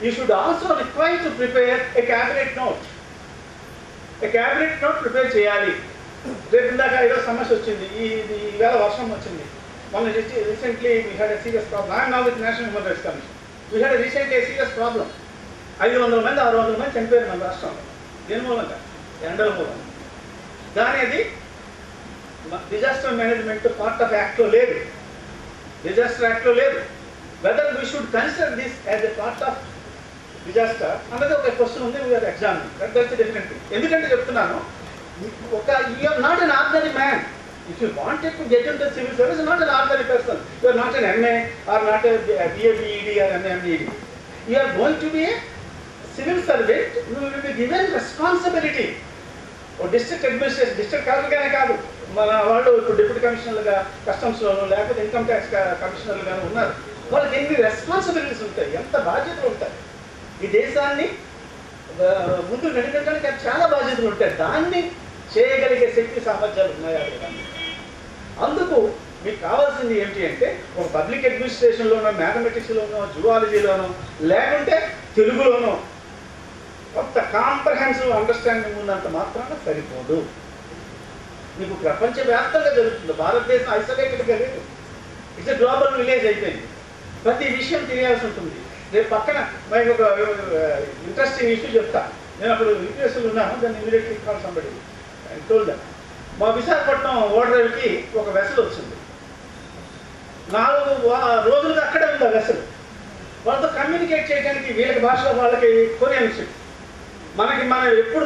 you should also require to prepare a cabinet note. A cabinet note prepare చేయాలి. రేపు ఇందాక ఏదో సమస్య వచ్చింది, ఈవేళ వర్షం వచ్చింది. మొన్న recently we had a serious problem. I am now with National Human Rights Commission. We had recently a serious problem. 500 మంది 600 మంది చనిపోయారు మన రాష్ట్రంలో. దేని మూలంగా? ఎండల మూలంగా. కానీ అది డిజాస్టర్ మేనేజ్మెంట్ పార్ట్ ఆఫ్ యాక్ట్లో లేదు, డిజాస్టర్ యాక్ట్లో లేదు. Whether we should consider this as a part of disaster అన్నది ఒక క్వశ్చన్ ఉంది. We are examining. That's different thing. ఎందుకంటే చెప్తున్నాను, you are not an ordinary man. If you wanted to get into civil service, you are not an ordinary person. You are not an MA or not a BA, BEd or MA. You are going to be a civil servant. You will be given responsibility. or district administration, district కాదుగానే కాదు, మన వాళ్ళు ఇప్పుడు deputy కమిషనర్లుగా కస్టమ్స్లోనూ లేకపోతే income tax కమిషనర్లుగాను ఉన్నారు. వాళ్ళకి ఎన్ని responsibilities ఉంటాయి, ఎంత బాధ్యతలు ఉంటాయి. ఈ దేశాన్ని ముందు నడిపించడానికి చాలా బాధ్యతలు ఉంటాయి. దాన్ని చేయగలిగే శక్తి సామర్థ్యాలు ఉన్నాయా లేదా? అందుకు మీకు కావాల్సింది ఏంటి అంటే, ఒక పబ్లిక్ అడ్మినిస్ట్రేషన్లోనో, మ్యాథమెటిక్స్లోనో, జువాలజీలోనో, లేకుంటే తెలుగులోనో కొంత కాంప్రహెన్సివ్ అండర్స్టాండింగ్ ఉన్నంత మాత్రాన సరిపోదు. మీకు ప్రపంచవ్యాప్తంగా జరుగుతుంది. భారతదేశం ఐసోలేటెడ్గా లేదు, ఇట్స్ గ్లోబల్ విలేజ్ అయిపోయింది. ప్రతి విషయం తెలియాల్సి ఉంటుంది. రేపు పక్కన మనకి ఒక ఇంట్రెస్టింగ్ ఇష్యూ చెప్తా. నేను అప్పుడు యూపీఎస్లో ఉన్నాను, దాన్ని immediately call somebody told them. మా విశాఖపట్నం ఓడరేవుకి ఒక వెసల్ వచ్చింది. 4 రోజులుగా అక్కడే ఉంది ఆ వెసల్. వాళ్ళతో కమ్యూనికేట్ చేయడానికి వీళ్ళకి భాషలో వాళ్ళకి కొరియన్ షిప్. మనం ఎప్పుడు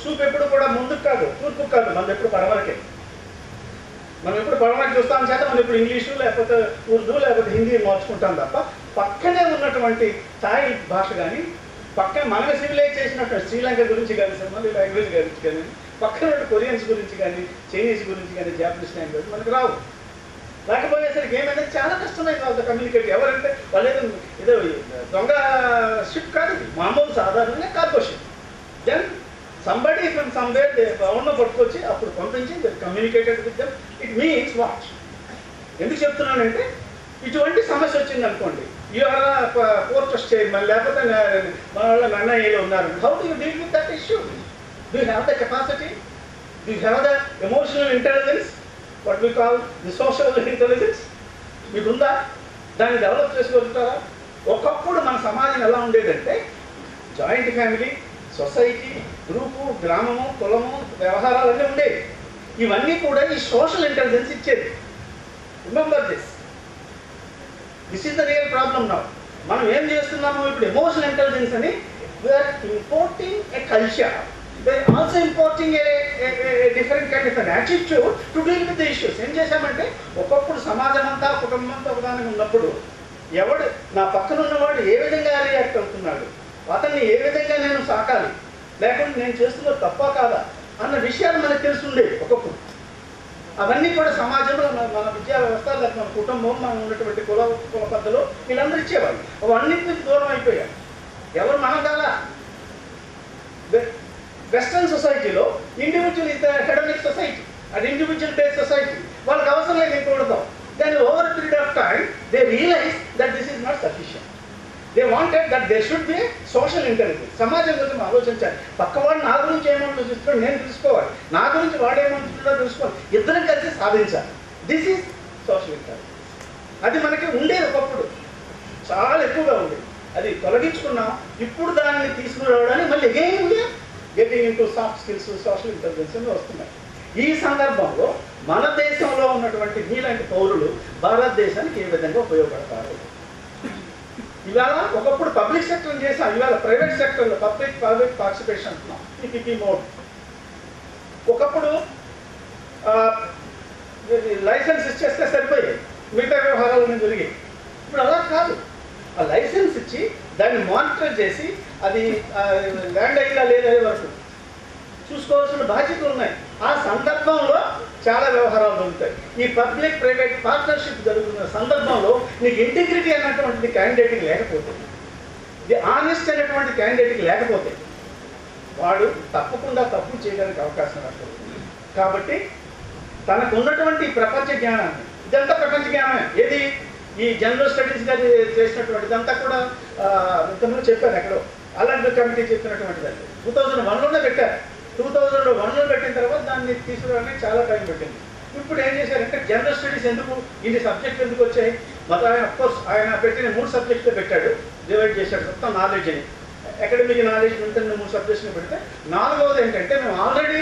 చూపు ఎప్పుడు కూడా ముందుకు కాదు, తూర్పుకు కాదు, మనం ఎప్పుడు పడవలకే. మనం ఎప్పుడు పడవలకి చూస్తాం చేత మనం ఇప్పుడు ఇంగ్లీషు లేకపోతే ఉర్దూ లేకపోతే హిందీ మార్చుకుంటాం తప్ప పక్కనే ఉన్నటువంటి థాయ్ భాష కానీ, పక్కన మనకు సివిలైజ్ చేసినటువంటి శ్రీలంక గురించి కానీ, సినిమాలు లాంగ్వేజ్ గురించి కానీ, పక్కన కొరియన్స్ గురించి కానీ, చైనీస్ గురించి కానీ, జాపనీస్ లాంగ్వేజ్ మనకు రావు. రాకపోయేసరికి ఏమైనా చాలా కష్టమైంది వాళ్ళతో కమ్యూనికేట్. ఎవరంటే వాళ్ళు ఏదో దొంగ షిప్ కాదు, మామూలు సాధారణంగా cargo ship. Then somebody from somewhere ఎవరినో పట్టుకొచ్చి అప్పుడు పంపించి communicated with them. It means what? ఎందుకు చెప్తున్నానంటే, ఇటువంటి సమస్య వచ్చింది అనుకోండి, యూఆర్ పోర్ట్ ట్రస్ట్ చైర్మన్ లేకపోతే మన వాళ్ళ ఎన్ఐఏలో ఉన్నారు. How do you deal with that issue? Do you have the capacity? Do you have the emotional intelligence, what we call the social intelligence? మీకుందా? దాన్ని డెవలప్ చేసుకోగలుగుతారా? ఒకప్పుడు మన సమాజం ఎలా ఉండేదంటే, జాయింట్ ఫ్యామిలీ, సొసైటీ, గ్రూపు, గ్రామము, కులము, వ్యవహారాలన్నీ ఉండేవి. ఇవన్నీ కూడా ఈ సోషల్ ఇంటెలిజెన్స్ ఇచ్చేది. Remember this is the real problem now. మనం ఏం చేస్తున్నాము ఇప్పుడు? ఎమోషనల్ ఇంటెలిజెన్స్ అని we are importing A culture. They're also importing a different kind of an attitude to deal with the issues. ఏం చేశామంటే, ఒకప్పుడు సమాజం అంతా కుటుంబం అంతా ఒకదానికి ఉన్నప్పుడు ఎవడు నా పక్కన ఉన్నవాడు ఏ విధంగా రియాక్ట్ అవుతున్నాడు, అతన్ని ఏ విధంగా నేను సాకాలి, లేకుంటే నేను చేస్తున్న తప్ప కాదా అన్న విషయాలు మనకు తెలుసుండేవి ఒకప్పుడు. అవన్నీ కూడా సమాజంలో మన విద్యా వ్యవస్థ, లేకపోతే మన కుటుంబం, మనం ఉన్నటువంటి కుల పద్ధతులు వీళ్ళందరూ ఇచ్చేవాళ్ళు. అవన్నింటికి దూరం అయిపోయారు. ఎవరు మనం కాదా? వెస్ట్రన్ సొసైటీలో individual is the hedonic society, అది ఇండివిజువల్ బేస్డ్ సొసైటీ. వాళ్ళకి అవసరం లేదు ఇంకొడతాం. దాని over period of time they realise that this is not sufficient. They wanted that they should be social intelligence. సమాజం గురించి ఆలోచించాలి. పక్కవాడు నా గురించి ఏమనుకుంటున్నాడో నేను తెలుసుకోవాలి, నా గురించి వాడు ఏమనుకుంటున్నాడో తెలుసుకోవాలి. ఇద్దరం కలిసి సాధించాలి. This is social intelligence. అది మనకి ఉండేది ఒకప్పుడు, చాలా ఎక్కువగా ఉండేది. అది తొలగించుకున్నాం. ఇప్పుడు దాన్ని తీసుకురావడానికి మళ్ళీ again getting into soft skills, social intelligence అని వస్తున్నాయి. ఈ సందర్భంలో మన దేశంలో ఉన్నటువంటి మీలాంటి పౌరులు భారతదేశానికి ఏ విధంగా ఉపయోగపడతారు? ఇవాళ ఒకప్పుడు పబ్లిక్ సెక్టర్ చేసాం, ఇవాళ ప్రైవేట్ సెక్టర్లో పబ్లిక్ ప్రైవేట్ పార్టిసిపేషన్ అంటున్నాం, పిపిపి మోడ్. ఒకప్పుడు లైసెన్స్ ఇచ్చేస్తే సరిపోయాయి, మిగతా వ్యవహారాలన్నీ జరిగాయి. ఇప్పుడు అలా కాదు. ఆ లైసెన్స్ ఇచ్చి దాన్ని మానిటర్ చేసి అది ల్యాండ్ అయ్యేలా లేదా వరకు చూసుకోవాల్సిన బాధ్యతలు ఉన్నాయి. ఆ సందర్భంలో చాలా వ్యవహారాలు జరుగుతాయి. ఈ పబ్లిక్ ప్రైవేట్ పార్ట్నర్షిప్ జరుగుతున్న సందర్భంలో నీకు ఇంటిగ్రిటీ అన్నటువంటిది క్యాండిడేట్కి లేకపోతే, ది ఆనెస్ట్ అనేటువంటి క్యాండిడేట్కి లేకపోతే వాడు తప్పకుండా తప్పు చేయడానికి అవకాశం ఉంటుంది. కాబట్టి తనకు ఉన్నటువంటి ప్రపంచ జ్ఞానాన్ని, ఇదంతా ప్రపంచ జ్ఞానమే. ఏది? ఈ జనరల్ స్టడీస్ గారు చేసినటువంటిదంతా కూడా ఇంతకుముందు చెప్పారు ఎక్కడో అలాంటి కమిటీ చెప్పినటువంటిదండి 2001లోనే పెట్టారు. 2001లో పెట్టిన తర్వాత దాన్ని తీసుకురావడానికి చాలా టైం పెట్టింది. ఇప్పుడు ఏం చేశారంటే జనరల్ స్టడీస్ ఎందుకు ఇన్ని సబ్జెక్టులు ఎందుకు వచ్చాయి? మొత్తం ఆయన అఫ్కోర్స్ ఆయన పెట్టిన 3 సబ్జెక్టులు పెట్టాడు, డివైడ్ చేశాడు మొత్తం నాలెడ్జ్ని. అకాడమిక్ నాలెడ్జ్ ఉంటుంది 3 సబ్జెక్ట్స్ని పెడితే 4వది ఏంటంటే మేము ఆల్రెడీ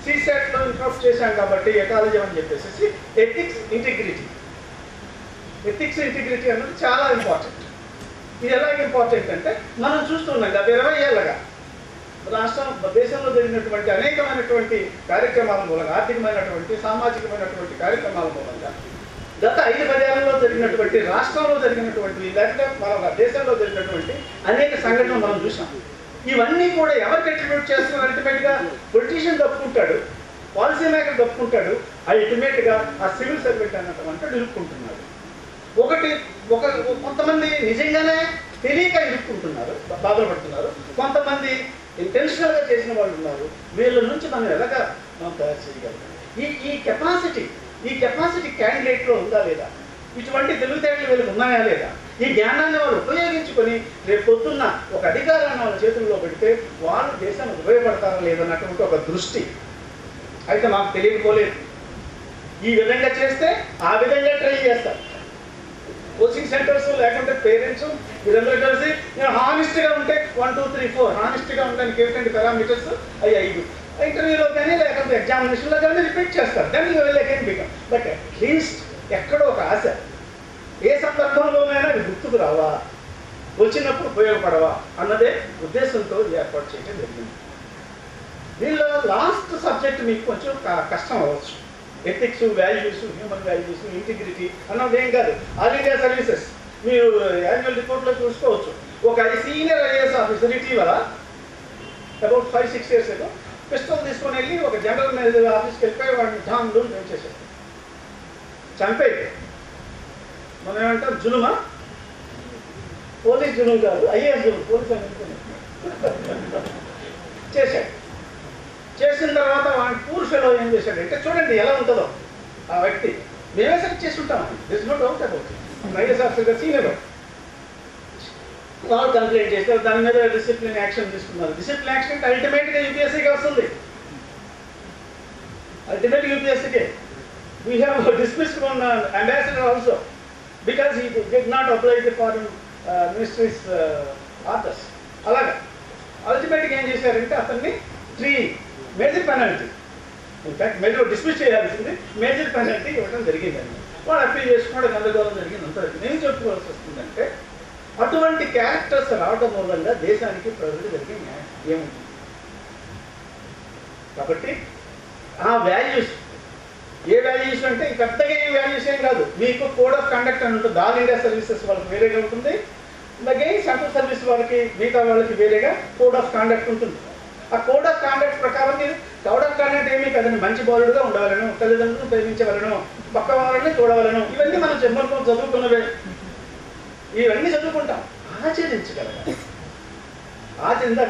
CSATలో ఇంట్రొడ్యూస్ చేశాం కాబట్టి ఎకాలజీ అని చెప్పేసి ఎథిక్స్ ఇంటిగ్రిటీ అన్నది చాలా ఇంపార్టెంట్. ఇది ఎలాగ ఇంపార్టెంట్ అంటే మనం చూస్తున్నాం గత 20 ఏళ్ళగా దేశంలో జరిగినటువంటి అనేకమైనటువంటి కార్యక్రమాల మూలంగా, ఆర్థికమైనటువంటి సామాజికమైనటువంటి కార్యక్రమాల మూలంగా గత 5-10 ఏళ్లలో జరిగినటువంటి రాష్ట్రంలో జరిగినటువంటి లేకపోతే మన దేశంలో జరిగినటువంటి అనేక సంఘటనలు మనం చూసాం. ఇవన్నీ కూడా ఎవరికి అట్రిబ్యూట్ చేస్తున్నారు? అల్టిమేట్గా పొలిటీషియన్ తప్పుకుంటాడు, పాలసీ మేకర్ తప్పుకుంటాడు, అల్టిమేట్గా ఆ సివిల్ సర్వెంట్ అన్నటువంటి ఇరుక్కుంటున్నాడు. కొంతమంది నిజంగానే తెలియక ఇరుక్కుంటున్నారు, బాధలు పడుతున్నారు. కొంతమంది ఇంటెన్షనల్గా చేసిన వాళ్ళు ఉన్నారు. వీళ్ళ నుంచి మనం ఎలాగా మనం తయారు చేయగలుగుతాం? ఈ కెపాసిటీ క్యాండిడేట్లో ఉందా లేదా? ఇటువంటి తెలివితేటలు వీళ్ళకి ఉన్నాయా లేదా? ఈ జ్ఞానాన్ని వాళ్ళు ఉపయోగించుకొని రేపు పొద్దున్న ఒక అధికారాన్ని వాళ్ళ చేతుల్లో పెడితే వాళ్ళు దేశాన్ని ఉపయోగపడతారా లేదన్నటువంటి ఒక దృష్టి అయితే మాకు తెలియకపోలేదు. ఈ విధంగా చేస్తే ఆ విధంగా ట్రై చేస్తారు. కోచింగ్ సెంటర్స్ లేకుంటే పేరెంట్స్ వీరందరూ కలిసి హానెస్ట్గా ఉంటే 1 2 3 4 హానెస్ట్గా ఉండడానికి ఏమిటంటే పారామీటర్స్ అవి 5 ఇంటర్వ్యూలో కానీ లేకపోతే ఎగ్జామినేషన్లో కానీ రిపీట్ చేస్తారు. దాన్ని వెళ్ళలేకని బికమ్ బట్ అట్లీస్ట్ ఎక్కడో ఒక ఆశ, ఏ సందర్భంలోనైనా అవి గుర్తుకు రావా, వచ్చినప్పుడు ఉపయోగపడవా అన్నదే ఉద్దేశంతో ఏర్పాటు చేయడం జరిగింది. దీనిలో లాస్ట్ సబ్జెక్ట్ మీకు కొంచెం కష్టం అవ్వచ్చు. Ethics, values, human values, integrity అన్నది ఏం కాదు. ఆల్ ఇండియా సర్వీసెస్ మీరు యాన్యువల్ రిపోర్ట్లో చూసుకోవచ్చు. ఒక సీనియర్ IAS ఆఫీసర్ ఇటీవల అబౌట్ 5-6 years ago పిస్టల్ తీసుకొని వెళ్ళి ఒక జనరల్ మేనేజర్ ఆఫీస్కి వెళ్ళిపోయి వాడిని ధామ్లు పెంచేసారు, చంపేది. మనం ఏమంటాం జులుమా? పోలీస్ జులుం కాదు, IAS జులుం. పోలీస్ అని చేశాడు. చేసిన తర్వాత వాడి పూర్ ఫెలో ఏం చేశాడంటే చూడండి ఎలా ఉంటుందో ఆ వ్యక్తి. మేమే సెలెక్ట్ చేసి ఉంటాం, this no doubt about. IAS ఆఫీసర్గా సీనియర్ వాళ్ళు కంప్లైంట్ చేస్తారు, దాని మీద డిసిప్లిన్ యాక్షన్ తీసుకున్నారు. డిసిప్లిన్ యాక్షన్ అల్టిమేట్గా UPSCకి వస్తుంది. అల్టిమేట్గా UPSCకే. We have dismissed one ambassador also because he did not apply the foreign ministry's orders. అలాగా అల్టిమేట్గా ఏం చేశారంటే అతన్ని 3 major penalty, in fact major dismiss చేయాల్సింది, మేజర్ పెనాల్టీ ఇవ్వడం జరిగిందండి. వాడు అప్పీల్ చేసుకున్నాడు, గందరగోళం జరిగింది. అంతా నేను చెప్పుకోవాల్సి వస్తుందంటే అటువంటి క్యారెక్టర్స్ రావడం మూలంగా దేశానికి ప్రజలు జరిగే న్యాయం ఏముంటుంది? కాబట్టి ఆ వాల్యూస్, ఏ వాల్యూస్ అంటే పెద్దగా ఏ వాల్యూస్ ఏం కాదు. మీకు కోడ్ ఆఫ్ కండక్ట్ అని ఉంటుంది. ఆల్ ఇండియా సర్వీసెస్ వాళ్ళకి వేరేగా ఉంటుంది, అలాగే సెంట్రల్ సర్వీస్ వాళ్ళకి మిగతా వాళ్ళకి వేరేగా కోడ్ ఆఫ్ కండక్ట్ ఉంటుంది. ఆ కోడ్ ఆఫ్ కాండక్ట్ ప్రకారం మీరు కోడ్ ఆఫ్ కాండక్ట్ ఏమీ కదండి, మంచి బాలుడుగా ఉండవలను, తల్లిదండ్రులను ప్రేమించవలను, పక్క వాళ్ళని చూడవలను, ఇవన్నీ మనం జన్మలో చదువుకున్నవే. ఇవన్నీ చదువుకుంటాం, ఆచరించగలగాలి.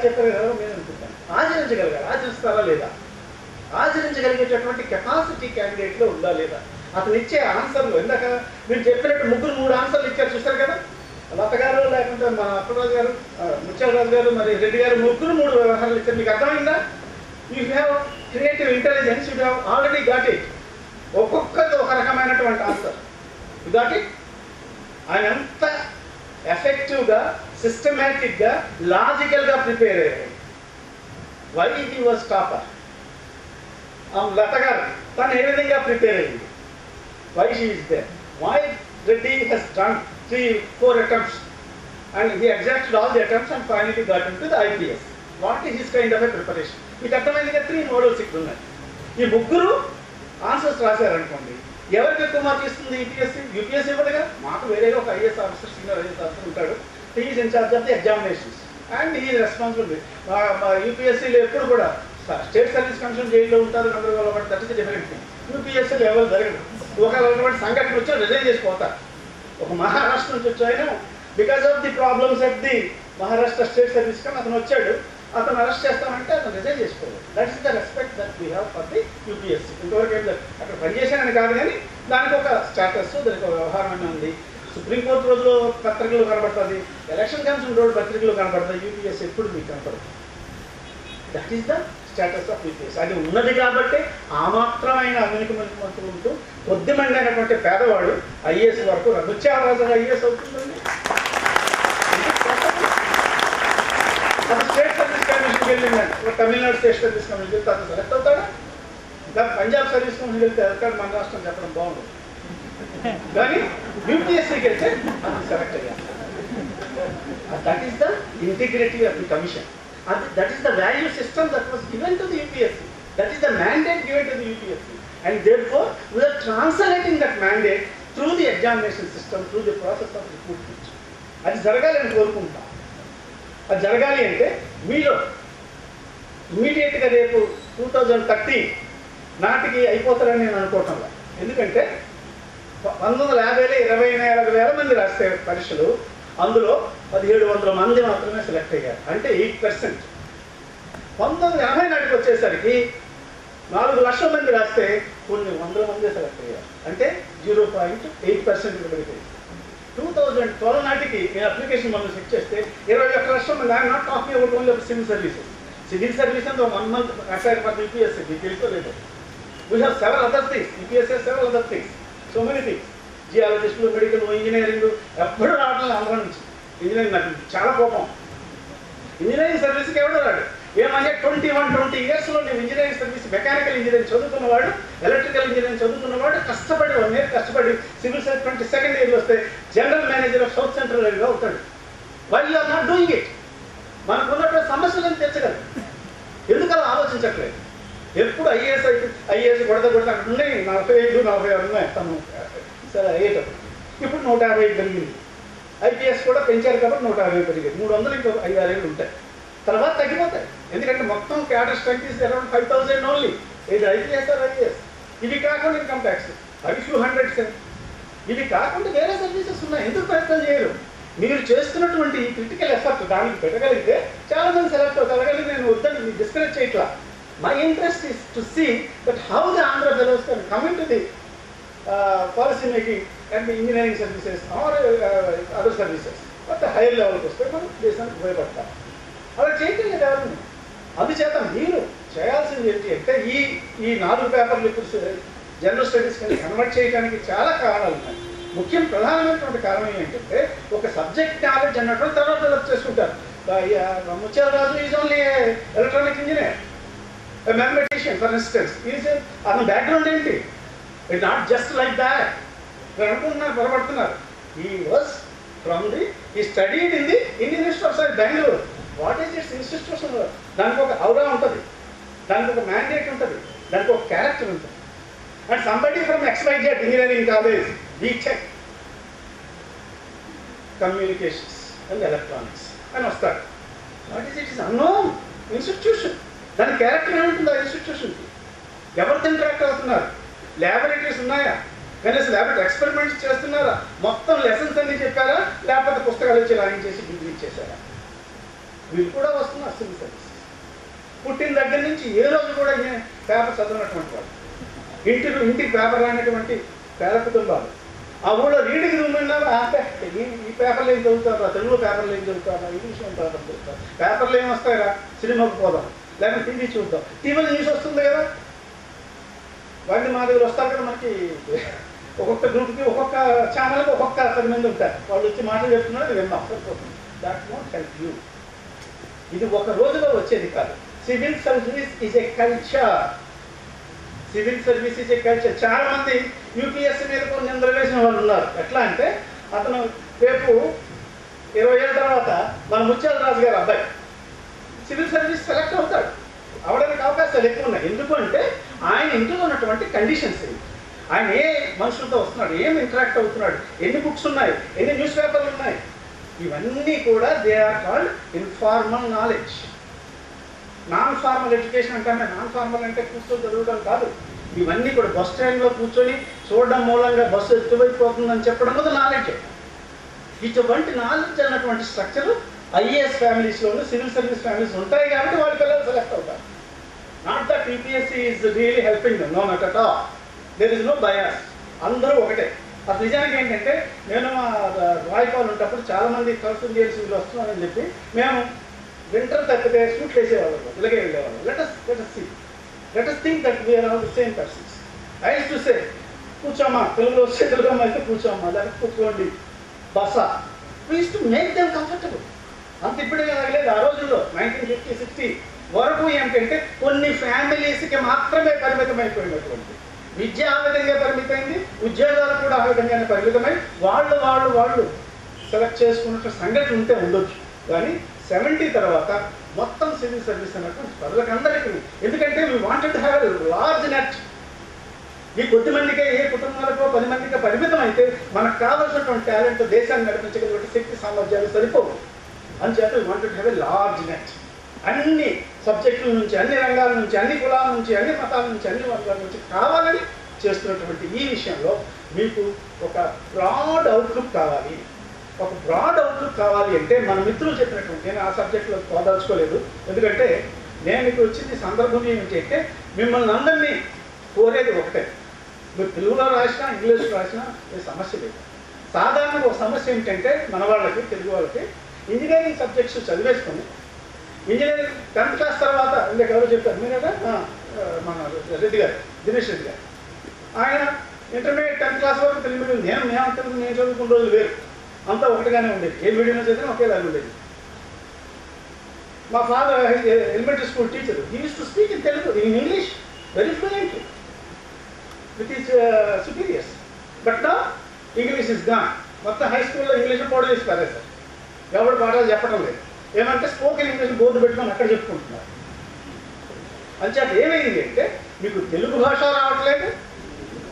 చెప్పారు కదా నేను అనుకుంటాను, ఆచరించగలగాలి. ఆచరిస్తారా లేదా? ఆచరించగలిగేటటువంటి కెపాసిటీ క్యాండిడేట్లో ఉందా లేదా? అతను ఇచ్చే ఆన్సర్లు ఇందాక మీరు చెప్పినట్టు 3 ఆన్సర్లు ఇచ్చారు చూస్తారు కదా, లత గారు లేకుంటే మన అప్పరాజు గారు, ముత్యాలరాజు గారు, మరి రెడ్డి గారు, 3 వ్యవహారాలు ఇచ్చారు. మీకు అర్థమైందా? You have creative intelligence, you have already got it. ఒక్కొక్కది ఒక రకమైనటువంటి ఆన్సర్. You got it. ఆయన ఎంత ఎఫెక్టివ్గా, సిస్టమేటిక్గా, లాజికల్గా ప్రిపేర్ అయ్యారు. Why he was topper. Latha garu తను ఏ విధంగా ప్రిపేర్ అయ్యింది? Why she is there. Why Reddy he's done 3-4 attempts and he exhausted all the attempts and finally got into the IPS. What is his kind of a preparation? మీకు అర్థమైందిగా 3 models ఇక్కడ ఉన్నాయి. ఈ 3 answers రాశారనుకోండి, ఎవరికి ఎక్కువ మార్క్ ఇస్తుంది? UPSC ఇవ్వదుగా. మాకు వేరేగా ఒక IAS officer, senior IAS officer ఉంటాడు. He is in charge of the examinations and he is responsible. UPSCలో ఎప్పుడు కూడా స్టేట్ సర్వీస్ కమిషన్ జైల్లో ఉంటారు, గందరగోళం పడి, దట్ ఇస్ డిఫరెంట్ థింగ్. UPSCలో ఎవరు జరగదు. ఒకవేళ సంఘటన వచ్చి రిజైన్ చేసిపోతారు. ఒక మహారాష్ట్ర నుంచి వచ్చాయన because of the problems of the Maharashtra state service కానీ అతను వచ్చాడు, అతను అరెస్ట్ చేస్తామంటే అతను రిజైన్ చేసుకోవాలి. That is the respect that we have for the UPSC. ఇంతవరకు ఏం లేదు, అక్కడ పనిచేశానని కాదు కానీ దానికి ఒక స్టాటస్, దానికి ఒక వ్యవహారం అని ఉంది. సుప్రీంకోర్టు రోజులో పత్రికలు కనబడుతుంది, ఎలక్షన్ కమిషన్ రోజు పత్రికలు కనబడుతుంది, యూపీఎస్సీ ఎప్పుడు మీకు కనపడదు. That is the status of UPSC. అది ఉన్నది కాబట్టి ఆ మాత్రమైన అవినీతిమంతులు ఉంటూ కొద్దిమంది అయినటువంటి పేదవాడు ఐఏఎస్ వరకు ముత్యాలరాజు ఐఏఎస్ అవుతుందండి. అది స్టేట్ సర్వీస్ కమిషన్కి వెళ్ళిందండి, తమిళనాడు స్టేట్ సర్వీస్ కమిషన్కి వెళ్తే అతను సెలెక్ట్ అవుతాడా? లేదా పంజాబ్ సర్వీస్ కమిషన్కి వెళ్తే వెళ్తాడు, మన రాష్ట్రం చెప్పడం బాగుంటుంది. కానీ యూపీఎస్సీకి వెళ్తే అది సెలెక్ట్ అయ్యారు. That is the integrity of the commission. That is the value system that was given to the UPSC. That is the mandate given to the UPSC. And therefore, we are translating that mandate through the examination system, through the process of recruitment. అది జరగాలి అని కోరుకుంటాం. అది జరగాలి అంటే మీలో ఇమీడియట్గా రేపు 2030 నాటికి అయిపోతారని నేను అనుకోవటంలో. ఎందుకంటే 1950లో 24,000 మంది రాస్తే పరీక్షలు, అందులో 1700 మంది మాత్రమే సెలెక్ట్ అయ్యారు, అంటే 8%. 1980 నాటికి వచ్చేసరికి 4 లక్షల మంది రాస్తే కొన్ని 100 మంది సెలెక్ట్ అయ్యారు, అంటే 0.8% పడిపోయింది. 2012 నాటికి నేను అప్లికేషన్ మనం చెక్ చేస్తే 21 లక్షల మంది. I'm not talking about only civil services. Civil service అంటే 1 మంత్ అసైడ్ ఫర్ యూపీఎస్సీ, మీకు తెలుసుకోలేదు. We have several other things. UPSC several other things, so many things. జియాలజిస్టులు, మెడికల్, ఇంజనీరింగ్ ఎప్పుడు రావట్లేదు ఆంధ్ర నుంచి. ఇంజనీరింగ్ నాకు చాలా కోపం. ఇంజనీరింగ్ సర్వీస్కి ఎవడో రాడు. ఏమంటే 20 ఇయర్స్లో నేను ఇంజనీరింగ్ సర్వీస్, మెకానికల్ ఇంజనీరింగ్ చదువుకున్నవాడు, ఎలక్ట్రికల్ ఇంజనీరింగ్ చదువుకున్నవాడు కష్టపడి 1 year కష్టపడి సివిల్ సర్వీస్ 22nd ఇయర్లో వస్తే general manager of South Central Railway అవుతాడు. Why you are not doing it? మనకు ఉన్నటువంటి సమస్యలను తీర్చగలరు. ఎందుకు అలా ఆలోచించట్లేదు? ఎప్పుడు ఐఏఎస్ కొడత అక్కడ ఉన్నాయి 45, 46 ఉన్నాయి తను సరే అయ్యేటప్పుడు. ఇప్పుడు 150 పెరిగింది. ఐపీఎస్ కూడా పెంచారు కాబట్టి 150 పెరిగింది. 300 ఇంకో 5-6 ఏళ్ళు ఉంటాయి, తర్వాత తగ్గిపోతాయి. ఎందుకంటే మొత్తం cadre strength is around 5,000 only. ఇది ఐపీఎస్ ఆర్ ఐఏఎస్. ఇవి కాకుండా ఇన్కమ్ ట్యాక్స్ అవి 200. ఇవి కాకుండా వేరే సర్వీసెస్ ఉన్నాయి. ఎందుకు ప్రయత్నం చేయరు? మీరు చేస్తున్నటువంటి ఈ క్రిటికల్ ఎఫర్ట్ దానికి పెట్టగలిగితే చాలా మంది సెలెక్ట్ అవుతారు. అలాగే నేను వద్దని డిస్కరేజ్ చేయట్లా. My interest is to see that how the Andhra fellows can come into the policy making and the engineering services or other services. But higher లెవెల్కి వస్తే మనం దేశానికి ఉపయోగపడతాం. అలా చేయట్లేదు ఎవరు. అందుచేత మీరు చేయాల్సింది ఏంటి అంటే ఈ 4 పేపర్లు ఇప్పుడు జనరల్ స్టడీస్ కింద కన్వర్ట్ చేయడానికి చాలా కారణాలు ఉన్నాయి. ప్రధానమైనటువంటి కారణం ఏంటంటే ఒక సబ్జెక్ట్ నాలెడ్జ్ అన్నటువంటి తర్వాత డెవలప్ చేసుకుంటారు. Mutyalaraju is only electronic engineer, mathematician for instance. అతని బ్యాక్గ్రౌండ్ ఏంటి? It not just like that. మీరు అనుకుంటున్నారు, పొరపడుతున్నారు. he studied in the Indian Institute of Science, Bangalore. What is its institution? దానికి ఒక ఔరా ఉంటుంది, దానికి ఒక మ్యాండేట్ ఉంటుంది, దానికి ఒక క్యారెక్టర్ ఉంటుంది. And somebody from XYZ engineering college, BTech communications and electronics అని వస్తాడు. What is it? Is unknown institution. దాని క్యారెక్టర్ ఏముంటుంది ఆ ఇన్స్టిట్యూషన్కి? ఎవరితో ఇంటరాక్ట్ అవుతున్నారు? ల్యాబొరేటరీస్ ఉన్నాయా? కనీసం ల్యాబొరేటరీ ఎక్స్పెరిమెంట్స్ చేస్తున్నారా? మొత్తం లెసన్స్ అన్ని చెప్పారా? లేకపోతే పుస్తకాలు ఇచ్చి రాయించేసి డిగ్రీ ఇచ్చేసారా? వీళ్ళు కూడా వస్తున్నారు సివిల్ సర్వీస్. పుట్టిన దగ్గర నుంచి ఏ రోజు కూడా పేపర్ చదివినటువంటి వాళ్ళు, ఇంటికి పేపర్ రానటువంటి పేద కుటుంబాలు. ఆ ఊళ్ళో రీడింగ్ రూమ్ ఉన్నారు. ఈ పేపర్లు ఏం చదువుతారా? తెలుగు పేపర్లు ఏం చదువుతారా? ఇంగ్లీష్ పేపర్లు చదువుతారు. పేపర్లు ఏం వస్తాయిరా? సినిమాకు పోదాం, లేకపోతే టీవీ చూద్దాం. టీవీలో న్యూస్ వస్తుంది కదా, వాళ్ళు మా దగ్గర వస్తారు కదా. మనకి ఒక్కొక్క గ్రూప్కి ఒక్కొక్క ఛానల్కి ఒక్కొక్క 10 మంది ఉంటారు. వాళ్ళు వచ్చి మాటలు చెప్తున్నారు, అది విన్నాం, సరిపోతుంది. That won't help you. ఇది ఒక రోజులో వచ్చేది కాదు. Civil service is a culture. Civil service is a culture. చాలా మంది యూపీఎస్సీ మీద కొన్ని నిందలు వేసిన వాళ్ళు ఉన్నారు. ఎట్లా అంటే అతను రేపు 20 ఏళ్ళ తర్వాత మన ముత్యాలరాజు గారు అబ్బాయి సివిల్ సర్వీస్ సెలెక్ట్ అవుతాడు. అవడానికి అవకాశాలు ఎక్కువ ఉన్నాయి. ఎందుకు అంటే ఆయన ఇంట్లో ఉన్నటువంటి కండిషన్స్ ఏంటి, ఆయన ఏ మనుషులతో వస్తున్నాడు, ఏం ఇంటరాక్ట్ అవుతున్నాడు, ఎన్ని బుక్స్ ఉన్నాయి, ఎన్ని న్యూస్ పేపర్లు ఉన్నాయి, ఇవన్నీ కూడా they are called informal knowledge. Non formal education అంటే నాన్ ఫార్మల్ అంటే కూర్చొని చదవడం కాదు. ఇవన్నీ కూడా బస్ స్టాండ్లో కూర్చొని చూడడం మూలంగా బస్సు ఎత్తువైపోతుందని చెప్పడం కూడా నాలెడ్జ్. ఇటువంటి నాలెడ్జ్ అన్నటువంటి స్ట్రక్చర్ ఐఏఎస్ ఫ్యామిలీస్లోనూ సివిల్ సర్వీస్ ఫ్యామిలీస్ ఉంటాయి కాబట్టి వాళ్ళ పిల్లలు సెలెక్ట్ అవుతారు. Not that UPSC is really helping them, no not at all. There is no bias. అందరూ ఒకటే. అసలు నిజానికి ఏంటంటే నేను రాయపాలు ఉన్నప్పుడు చాలామంది సౌత్ ఇండియన్స్ వీళ్ళు వస్తున్నారని చెప్పి మేము వింటర్ తప్పితే సూట్ వేసేవాళ్ళం, ఇలాగే వెళ్ళేవాళ్ళం. Let us think that we are all the same persons. I used to say కూర్చోమ్మా, తెలుగులో వస్తే తెలుగు అమ్మ అయితే కూర్చోమ్మా, లేకపోతే కూర్చోండి బస. We used to make them comfortable. అంత ఇప్పుడే లేదు, ఆ రోజుల్లో 1950, 60 వరకు ఏంటంటే కొన్ని ఫ్యామిలీస్కి మాత్రమే పరిమితమైపోయినటువంటి విద్య ఆ విధంగా పరిమితమైంది, ఉద్యోగాలు కూడా ఆ విధంగానే పరిమితమై వాళ్ళు సెలెక్ట్ చేసుకున్న సంగతి ఉంటే ఉండొచ్చు. కానీ 70 తర్వాత మొత్తం సివిల్ సర్వీస్ అన్నటువంటి ప్రజలకందరికీ, ఎందుకంటే we wanted to have large net. ఈ కొద్ది మందికే, ఏ కుటుంబాలకో 10 మందికి పరిమితం అయితే మనకు కావాల్సినటువంటి టాలెంట్, దేశాన్ని నడిపించగలిగినటువంటి శక్తి సామర్థ్యాలు సరిపోవు. అంచేత we wanted to have a large net. అన్ని సబ్జెక్టుల నుంచి, అన్ని రంగాల నుంచి, అన్ని కులాల నుంచి, అన్ని మతాల నుంచి, అన్ని వర్గాల నుంచి కావాలని చేస్తున్నటువంటి ఈ విషయంలో మీకు ఒక బ్రాడ్ అవుట్లుక్ కావాలి. ఒక బ్రాడ్ అవుట్లుక్ కావాలి అంటే మన మిత్రులు చెప్పినటువంటి, నేను ఆ సబ్జెక్టులో పోదలుచుకోలేదు, ఎందుకంటే నేను ఇక్కడ వచ్చింది సందర్భం ఏమిటంటే మిమ్మల్ని అందరినీ కోరేది ఒకటే, మీరు తెలుగులో రాసినా ఇంగ్లీష్లో రాసినా ఏ సమస్య లేదు. సాధారణంగా ఒక సమస్య ఏమిటంటే మన వాళ్ళకి, తెలుగు వాళ్ళకి ఇంజనీరింగ్ సబ్జెక్ట్స్ చదివేసుకొని ఇంజనీరింగ్ 10th క్లాస్ తర్వాత ఇందాక ఎవరో చెప్పారు మీరేగా, మన రెడ్డి గారు, దినేష్ రెడ్డి గారు, ఆయన ఇంటర్మీడియట్ 10th క్లాస్ వరకు తెలుగు మీడియం. నేను చదువుకున్న రోజులు వేరు, అంతా ఒకటిగానే ఉండేది, ఏ మీడియంలో చదివినా ఒకేలాగా ఉండేది. మా father elementary school teacher, he used to speak in Telugu, in English very fluently with his superiors. But now English is gone. మొత్తం హై స్కూల్లో ఇంగ్లీష్ పోవడం చేసి పారేశారు, ఎవరు పాఠాలు చెప్పడం లేదు. ఏమంటే స్పోకెన్ ఇంగ్లీష్ బోర్డు పెట్టుకొని అక్కడ చెప్పుకుంటున్నారు. అంచేత ఏమైంది అంటే మీకు తెలుగు భాష రావట్లేదు,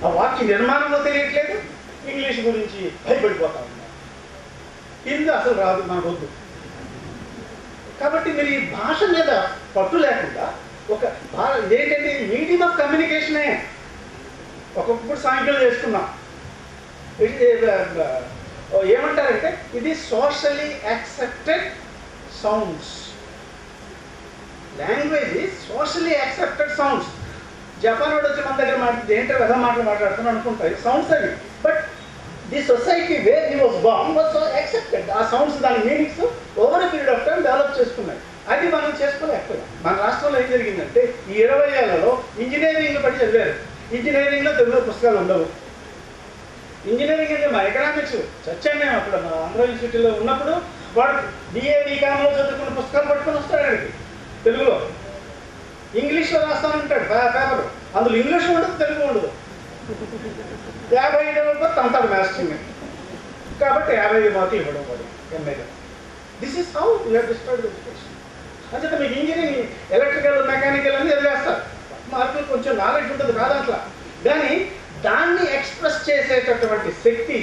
ఆ వాక్య నిర్మాణంలో తెలియట్లేదు, ఇంగ్లీష్ గురించి భయపడిపోతా ఉన్నారు. ఇది అసలు రాదు, మనకు వద్దు. కాబట్టి మీరు ఈ భాష మీద పట్టు లేకుండా ఒక ఇదేంటంటే మీడియం ఆఫ్ కమ్యూనికేషనే. ఒకప్పుడు సాంఖ్యం చేసుకున్నాం, ఏమంటారంటే ఇది socially accepted sounds. Language is socially accepted sounds. Japan వాడు వచ్చి మన దగ్గర మాట్లాడితే ఏంటో విధ మాటలు మాట్లాడుతున్నాను అనుకుంటారు, సౌండ్స్ అవి. But the society where he was born was so accepted. ఆ సౌండ్స్ దాని meanings over a period of time develop చేసుకున్నాయి. అది మనం చేసుకోలేకపోయాం. మన రాష్ట్రంలో ఏం జరిగిందంటే ఈ 20 ఏళ్లలో ఇంజనీరింగ్ పడి చదివారు, ఇంజనీరింగ్లో తెలుగు పుస్తకాలు ఉండవు. ఇంజనీరింగ్ అంటే మా ఎకనామిక్స్ చచ్చాను మేము అప్పుడు మా ఆంధ్ర యూనివర్సిటీలో ఉన్నప్పుడు. వాడు BA BComలో చదువుకున్న పుస్తకాలు పట్టుకొని వస్తాడు అక్కడికి తెలుగులో. ఇంగ్లీష్లో రాస్తానంటాడు పేపర్, అందులో ఇంగ్లీష్ ఉండదు, తెలుగు ఉండదు. 50 తంతాడు మాస్టరింగ్. కాబట్టి 50 మార్కులు ఇవ్వడం వాడు MA. This is how you have disturbed education. అంచేత మీకు ఇంజనీరింగ్, ఎలక్ట్రికల్, మెకానికల్ అని చదివేస్తారు, మార్కులు కొంచెం నాలెడ్జ్ ఉంటుంది కాదు అట్లా. కానీ దాన్ని ఎక్స్ప్రెస్ చేసేటటువంటి శక్తి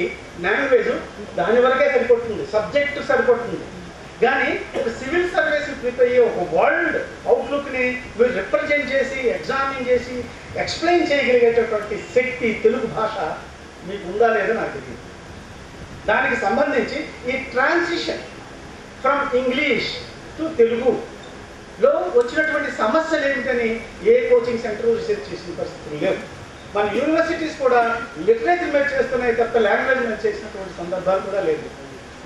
లాంగ్వేజ్ దాని వరకే సరిపడుతుంది, సబ్జెక్టు సరిపడుతుంది. కానీ ఒక సివిల్ సర్వీస్ ప్రిపేర్ అయ్యి ఒక వరల్డ్ అవుట్లుక్ని మీరు రిప్రజెంట్ చేసి, ఎగ్జామిన్ చేసి, ఎక్స్ప్లెయిన్ చేయగలిగేటటువంటి శక్తి తెలుగు భాష మీకు ఉందా లేదా నాకు తెలియదు. దానికి సంబంధించి ఈ ట్రాన్సిషన్ ఫ్రమ్ ఇంగ్లీష్ టు తెలుగులో వచ్చినటువంటి సమస్యలు ఏమిటని ఏ కోచింగ్ సెంటర్ రీసెర్చ్ చేసిన పరిస్థితులు లేవు. మన యూనివర్సిటీస్ కూడా లిటరేచర్ మీద చేస్తున్నాయి తప్ప లాంగ్వేజ్ మీద చేసినటువంటి సందర్భాలు కూడా లేదు.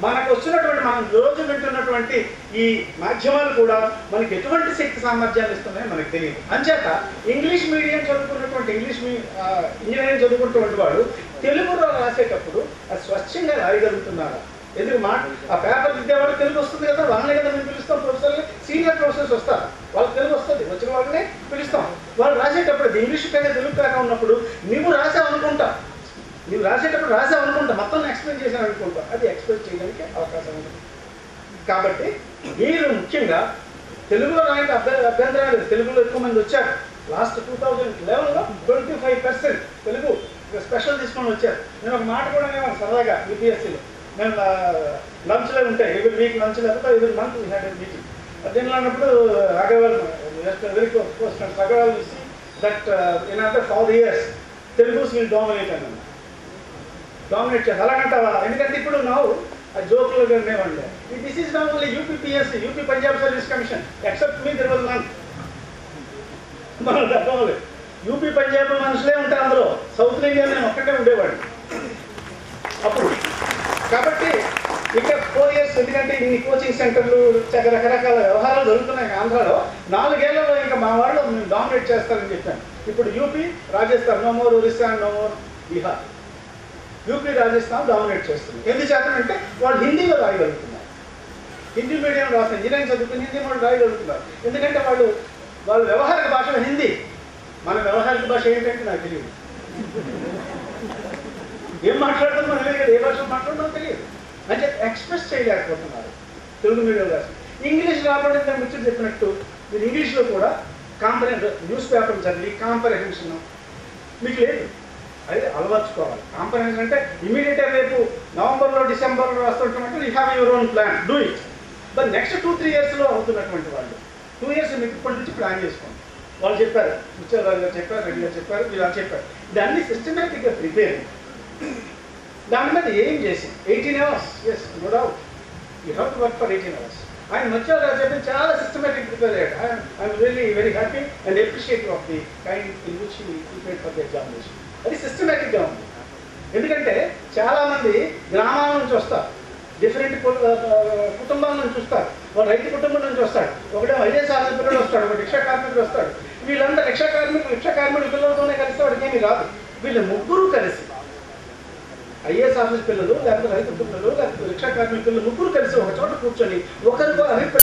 మనకు వచ్చినటువంటి, మనం రోజు వింటున్నటువంటి ఈ మాధ్యమాలు కూడా మనకి ఎటువంటి శక్తి సామర్థ్యాలు ఇస్తున్నాయో మనకు తెలియదు. అంచేత ఇంగ్లీష్ మీడియం చదువుకున్నటువంటి ఇంజనీరింగ్ చదువుకున్నటువంటి వాడు తెలుగులో రాసేటప్పుడు అది స్వచ్ఛంగా రాయగలుగుతున్నారా? ఎందుకు ఆ పేపర్ దిద్దేవాడు తెలుగు వస్తుంది కదా, వాళ్ళనే కదా మేము పిలుస్తాం. ప్రొఫెసర్లు, సీనియర్ ప్రొఫెసర్స్ వస్తారు, వాళ్ళకి తెలుగు వస్తుంది, వచ్చిన వాళ్ళనే పిలుస్తాం. వాళ్ళు రాసేటప్పుడు ఇంగ్లీష్ కన్నా తెలుగు కాక ఉన్నప్పుడు నువ్వు రాసావనుకుంటా, మొత్తం ఎక్స్ప్లెయిన్ చేసాను అనుకుంటా, అది ఎక్స్ప్లెయిన్ చేయడానికి అవకాశం ఉంటుంది. కాబట్టి మీరు ముఖ్యంగా తెలుగులో రాయడానికి అభ్యంతరం లేదు. తెలుగులో ఎక్కువ మంది వచ్చారు. లాస్ట్ 2011లో 25% తెలుగు స్పెషల్ తీసుకొని వచ్చారు. నేను ఒక మాట కూడా సరదాగా UPSCలో మేము లంచ్లో ఉంటాయి, ఎవ్రీ వీక్ లంచ్ లేకపోతే every month we had a meeting. దీనిలో అన్నప్పుడు Agarwal very close friends, Agarwal చూసి దట్ ఇన్ అంతా 4 years తెలుగుస్ విల్ డామినేట్ అన్న, డామినేట్ చేస్తారు. అలాగంటావా? ఎందుకంటే ఇప్పుడు ನಾವು ఆ జోకులు అనేవండి, this is not only UPPSC, UP Punjab service commission, except me there was none. మనం యూపీ పంజాబ్ మనుషులే ఉంటారు అందులో, సౌత్ ఇండియా నేను ఒక్కటే ఉండేవాడు. కాబట్టి ఇక 4 years, ఎందుకంటే ఇన్ని కోచింగ్ సెంటర్లు రకరకాల వ్యవహారాలు జరుగుతున్నాయి ఆంధ్రాలో. 4 ఏళ్లలో ఇంకా మా వాళ్ళు డామినేట్ చేస్తారని చెప్పాను. ఇప్పుడు UP, Rajasthan, no more Orissa, no more Bihar. UP, Rajasthan dominate చేస్తుంది. ఎందుచేతనంటే వాళ్ళు హిందీలో రాయగలుగుతున్నారు. హిందీ మీడియం రాసిన ఇంజనీరింగ్ చదువుకుని హిందీ కూడా రాయగలుగుతున్నారు. ఎందుకంటే వాళ్ళ వ్యవహారిక భాష హిందీ. మన వ్యవహారిక భాష ఏంటంటే నాకు తెలియదు. ఏం మాట్లాడుతుందో మనం తెలియదు, ఏ భాష మాట్లాడడం తెలియదు. అంటే ఎక్స్ప్రెస్ చేయలేకపోతున్నారు తెలుగు మీడియం రాసి. ఇంగ్లీష్ రాబడి ముచ్చట చెప్పినట్టు మీరు ఇంగ్లీష్లో కూడా న్యూస్ పేపర్ చదివి కాంప్రహెన్షన్ మీకు లేదు. అయితే అలవర్చుకోవాలి. కాంప్రహెన్షన్ అంటే ఇమీడియట్గా రేపు నవంబర్లో, డిసెంబర్లో రాస్తుంటామంటే you have your own plan, do it. But next 2-3 yearsలో అవుతున్నటువంటి వాళ్ళు 2 years మీకు ఇప్పటి నుంచి ప్లాన్ చేసుకోండి. వాళ్ళు చెప్పారు, ముత్యాలరావు గారు చెప్పారు, రెడ్డి గారు చెప్పారు, వీళ్ళు చెప్పారు. దాన్ని సిస్టమేటిక్గా ప్రిపేర్, దాని మీద ఏం చేసి 18 hours, yes, no doubt you have to work for 18 hours. ఆయన ముత్యాలరావు గారు చెప్పి చాలా సిస్టమేటిక్ ప్రిపేర్ అయ్యాడు. I'm really very happy and appreciative of the kind in which he prepared for the examination. అది సిస్టమేటిక్గా ఉంది. ఎందుకంటే చాలామంది గ్రామాల నుంచి వస్తారు, డిఫరెంట్ కుటుంబాల నుంచి వస్తారు. వాళ్ళు రైతు కుటుంబం నుంచి వస్తాడు, ఒకటే ఐఏఎస్ ఆఫీసర్ పిల్లలు వస్తాడు, ఒక రిక్షా కార్మికుడు వస్తాడు. వీళ్ళంతా రిక్షా కార్మికుడు పిల్లలతోనే కలిస్తే వాడికి ఏమీ రాదు. వీళ్ళు ముగ్గురు కలిసి, ఐఏఎస్ ఆఫీస్ పిల్లలు, లేకపోతే రైతు పిల్లలు, లేకపోతే రిక్షా కార్మిక పిల్లలు ముగ్గురు కలిసి ఒక చోట కూర్చొని ఒకరితో అభిప్రాయం